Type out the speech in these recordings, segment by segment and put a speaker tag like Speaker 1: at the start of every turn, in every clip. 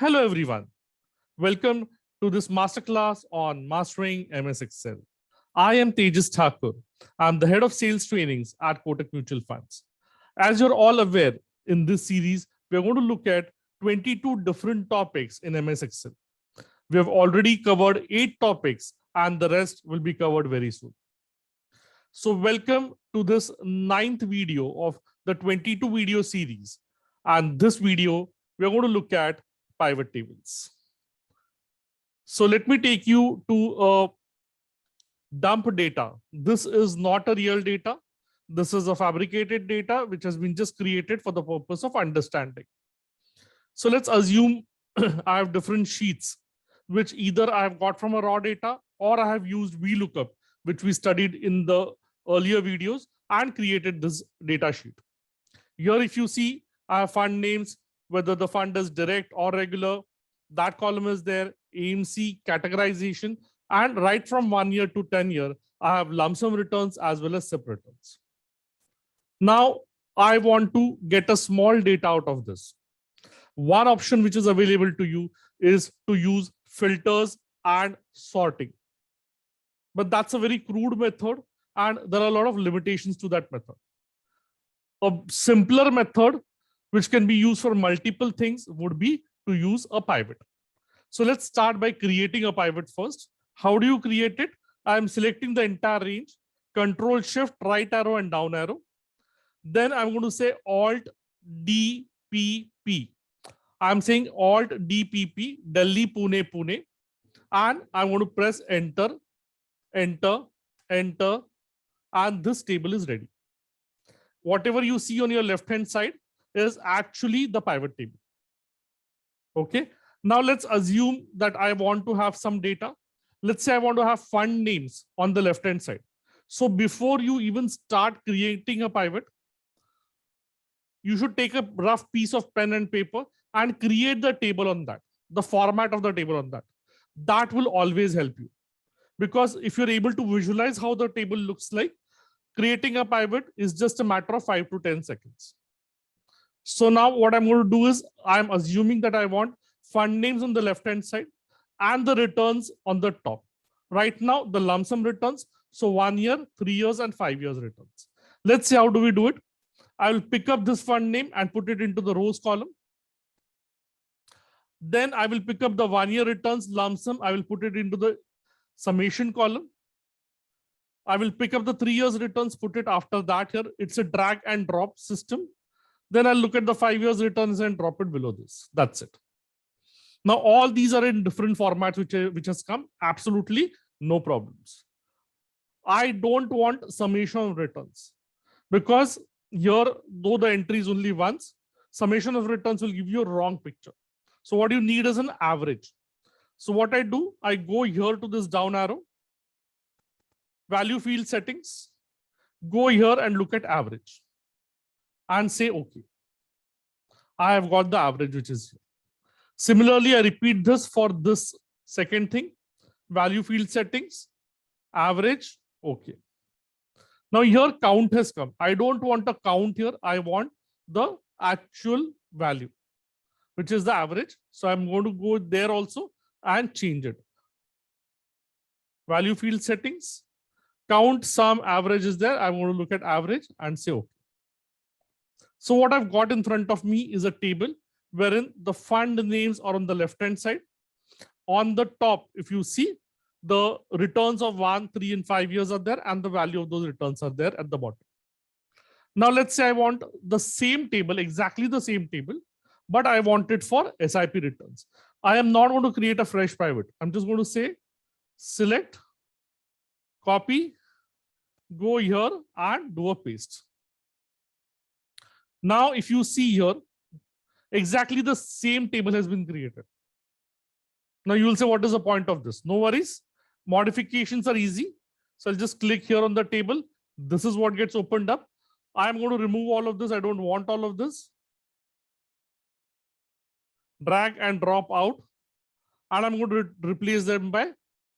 Speaker 1: Hello everyone. Welcome to this masterclass on mastering MS Excel. I am Tejas Thakur. I'm the head of sales trainings at Kotak Mutual Funds. As you're all aware, in this series, we're going to look at 22 different topics in MS Excel. We have already covered 8 topics and the rest will be covered very soon. So welcome to this 9th video of the 22 video series. And this video, we're going to look at pivot tables. So let me take you to dump data. This is not a real data. This is a fabricated data which has been just created for the purpose of understanding. So let's assume I have different sheets, which either I have got from a raw data or I have used VLOOKUP, which we studied in the earlier videos and created this data sheet. Here, if you see, I have fund names, whether the fund is direct or regular, that column is there, AMC, categorization, and right from 1 year to 10 year, I have lump sum returns as well as SIP returns. Now, I want to get a small data out of this. One option which is available to you is to use filters and sorting. But that's a very crude method, and there are a lot of limitations to that method. A simpler method, which can be used for multiple things, would be to use a pivot. So let's start by creating a pivot first. How do you create it? I'm selecting the entire range, Control Shift, right arrow and down arrow. Then I'm going to say Alt DPP. I'm saying Alt DPP, Delhi, Pune, Pune. And I'm going to press enter, enter, enter. And this table is ready. Whatever you see on your left hand side is actually the pivot table. Okay. Now let's assume that I want to have some data. Let's say I want to have fund names on the left hand side. So before you even start creating a pivot, you should take a rough piece of pen and paper and create the table on that, the format of the table on that. That will always help you. Because if you're able to visualize how the table looks like, creating a pivot is just a matter of 5 to 10 seconds. So now what I'm going to do is I'm assuming that I want fund names on the left hand side and the returns on the top. Right now, the lump sum returns. So 1 year, 3 years, and 5 years returns. Let's see how do we do it. I will pick up this fund name and put it into the rows column. Then I will pick up the 1 year returns lump sum. I will put it into the summation column. I will pick up the 3 years returns, put it after that here. It's a drag and drop system. Then I'll look at the 5 years returns and drop it below this. That's it. Now, all these are in different formats, which has come. Absolutely no problems. I don't want summation of returns because here, though the entry is only once, summation of returns will give you a wrong picture. So what you need is an average. So what I do, I go here to this down arrow, value field settings, go here and look at average and say, okay, I have got the average, which is here. Similarly, I repeat this for this second thing, value field settings, average, okay. Now here count has come. I don't want a count here. I want the actual value, which is the average. So I'm going to go there also and change it. Value field settings, count sum average is there. I'm going to look at average and say okay. So what I've got in front of me is a table wherein the fund names are on the left hand side. On the top, if you see, the returns of 1, 3, and 5 years are there, and the value of those returns are there at the bottom. Now, let's say I want the same table, exactly the same table, but I want it for SIP returns. I am not going to create a fresh pivot. I'm just going to say select, copy, go here and do a paste. Now, if you see here, exactly the same table has been created. Now you will say, what is the point of this? No worries. Modifications are easy. So I'll just click here on the table. This is what gets opened up. I'm going to remove all of this. I don't want all of this. Drag and drop out. And I'm going to replace them by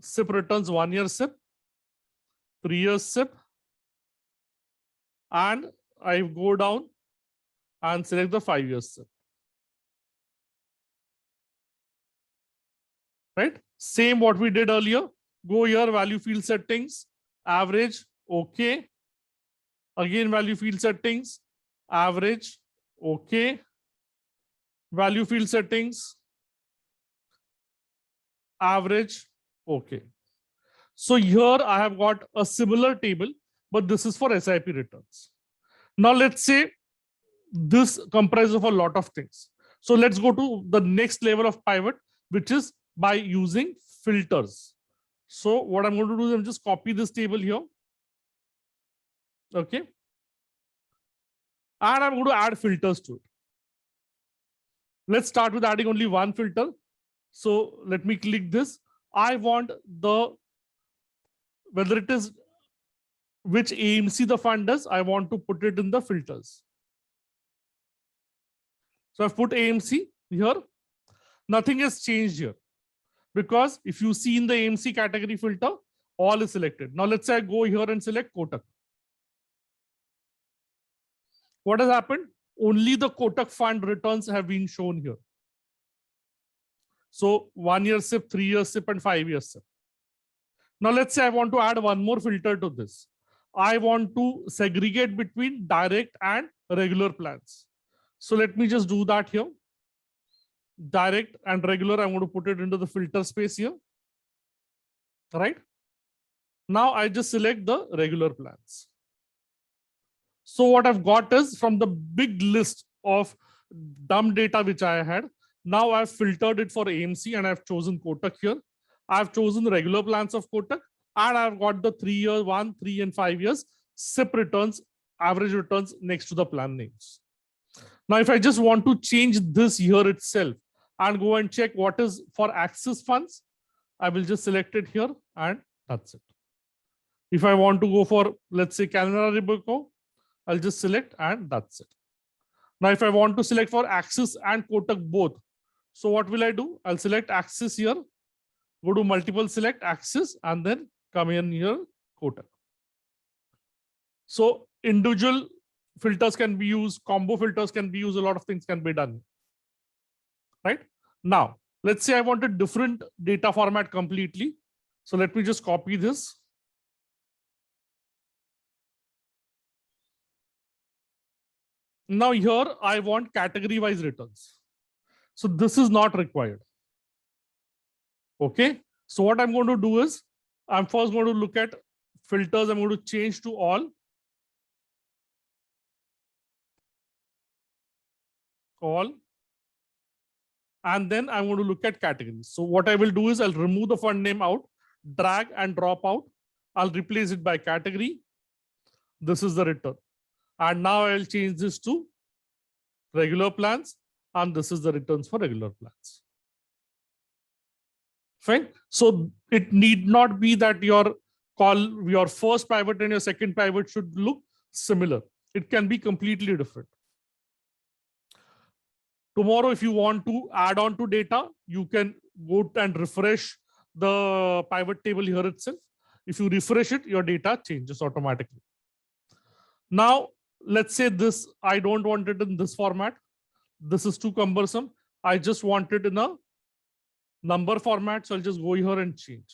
Speaker 1: SIP returns 1 year SIP, 3 years SIP. And I go down and select the 5 years SIP. right? Same what we did earlier. Go here, value field settings, average, okay. Again, value field settings, average, okay. Value field settings, average, okay. So here I have got a similar table, but this is for SIP returns. Now let's say this comprises of a lot of things. So let's go to the next level of pivot, which is by using filters. So what I'm going to do is I'm just copy this table here. Okay. And I'm going to add filters to it. Let's start with adding only one filter. So let me click this. I want whether it is which AMC the fund does, I want to put it in the filters. So I've put AMC here. Nothing has changed here because if you see in the AMC category filter, all is selected. Now let's say I go here and select Kotak. What has happened? Only the Kotak fund returns have been shown here. So 1 year SIP, 3 year SIP, and 5 year SIP. Now let's say I want to add one more filter to this. I want to segregate between direct and regular plans. So let me just do that here. Direct and regular, I'm going to put it into the filter space here. Right? Now I just select the regular plans. So what I've got is from the big list of dumb data which I had, now I've filtered it for AMC and I've chosen Kotak here. I've chosen the regular plans of Kotak and I've got the 3 year, 1, 3 and 5 years SIP returns, average returns next to the plan names. Now, if I just want to change this here itself and go and check what is for Axis funds, I will just select it here and that's it. If I want to go for, let's say, Canara Robeco, I'll just select and that's it. Now, if I want to select for Axis and Kotak both, so what will I do? I'll select Axis here, go to multiple select Axis and then come in here, Kotak. So individual filters can be used, combo filters can be used, a lot of things can be done. Right? Now, let's say I want a different data format completely. So let me just copy this. Now here I want category wise returns. So this is not required. Okay. So what I'm going to do is I'm first going to look at filters. I'm going to change to all. All. And then I'm going to look at categories. So what I will do is I'll remove the fund name out, drag and drop out. I'll replace it by category. This is the return. And now I'll change this to regular plans. And this is the returns for regular plans. Fine. So it need not be that your first pivot and your second pivot should look similar. It can be completely different. Tomorrow, if you want to add on to data, you can go and refresh the pivot table here itself. If you refresh it, your data changes automatically. Now, let's say this, I don't want it in this format. This is too cumbersome. I just want it in a number format. So I'll just go here and change.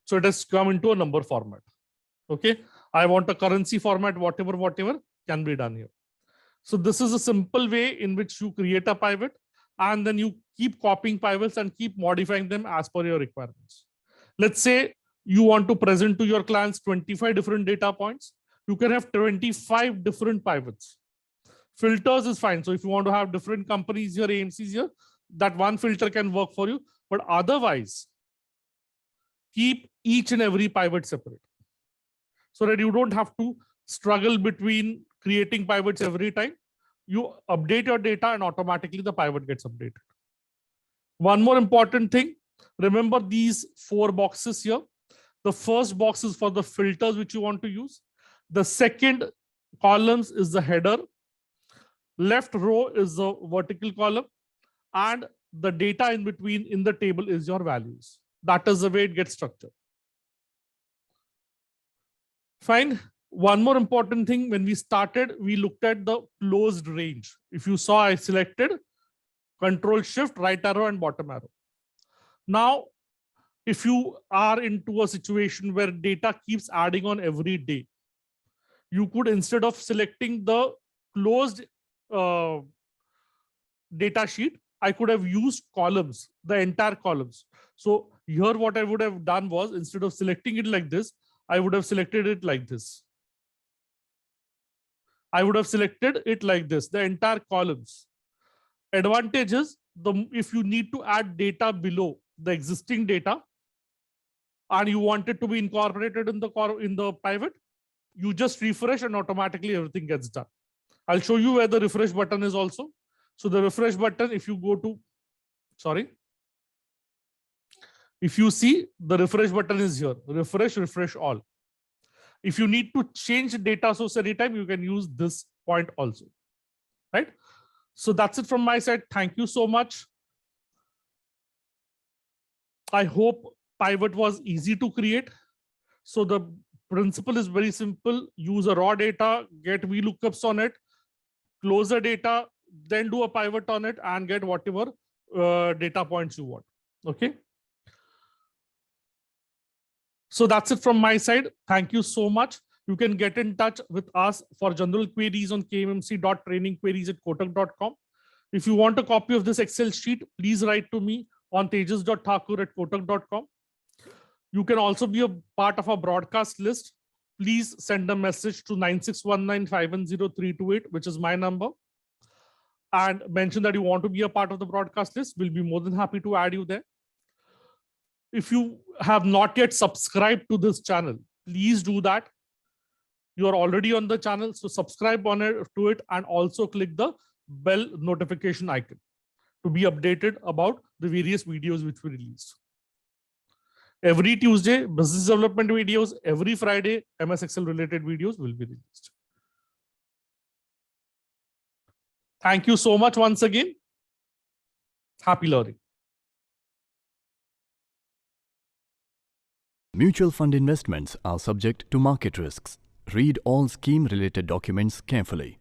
Speaker 1: So it has come into a number format. Okay. I want a currency format, whatever can be done here. So this is a simple way in which you create a pivot and then you keep copying pivots and keep modifying them as per your requirements. Let's say you want to present to your clients 25 different data points. You can have 25 different pivots. Filters is fine. So if you want to have different companies here, AMCs here, that one filter can work for you. But otherwise, keep each and every pivot separate so that you don't have to struggle between creating pivots every time. You update your data and automatically the pivot gets updated. One more important thing, remember these 4 boxes here. The first box is for the filters which you want to use. The second columns is the header. Left row is the vertical column. And the data in between in the table is your values. That is the way it gets structured. Fine. One more important thing, when we started, we looked at the closed range. If you saw, I selected Control Shift, right arrow and bottom arrow. Now, if you are into a situation where data keeps adding on every day, you could, instead of selecting the closed data sheet, I could have used columns, the entire columns. So here what I would have done was, instead of selecting it like this, I would have selected it like this. I would have selected it like this, the entire columns. Advantage is, if you need to add data below the existing data and you want it to be incorporated in the pivot, you just refresh and automatically everything gets done. I'll show you where the refresh button is also. So the refresh button, if you go to, if you see, the refresh button is here, refresh all. If you need to change data source anytime, you can use this point also, right? So that's it from my side. Thank you so much. I hope pivot was easy to create. So the principle is very simple. Use a raw data, get VLOOKUPs on it, close the data, then do a pivot on it and get whatever data points you want. Okay. So that's it from my side. Thank you so much. You can get in touch with us for general queries on kmmc.trainingqueries@kotak.com. If you want a copy of this Excel sheet, please write to me on tejas.thakur@kotak.com. You can also be a part of our broadcast list. Please send a message to 9619510328, which is my number, and mention that you want to be a part of the broadcast list. We'll be more than happy to add you there. If you have not yet subscribed to this channel, please do that. You are already on the channel, so subscribe to it and also click the bell notification icon to be updated about the various videos which we release. Every Tuesday, business development videos. Every Friday, MS Excel related videos will be released. Thank you so much once again. Happy learning.
Speaker 2: Mutual fund investments are subject to market risks. Read all scheme-related documents carefully.